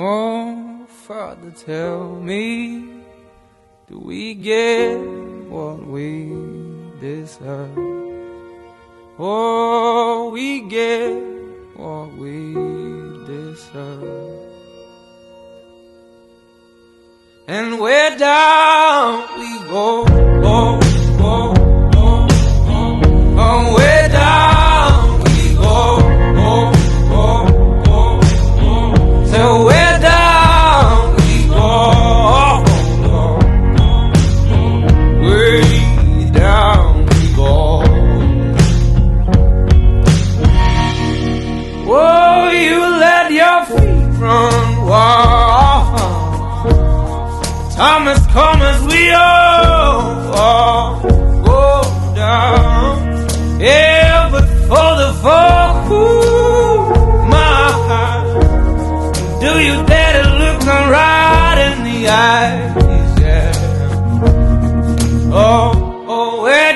Oh, Father, tell me, do we get what we deserve? Oh, we get what we deserve. And where down we go, go, go, go, go. Oh, where down we go, go, go, go, go. So where down we go, go, go, go. Way down we go. Oh, you let your feet run wild. Time has come as we all go down. Yeah, but for the fall, my heart, do you dare to look me right in the eyes? Yeah. Oh, oh, yeah.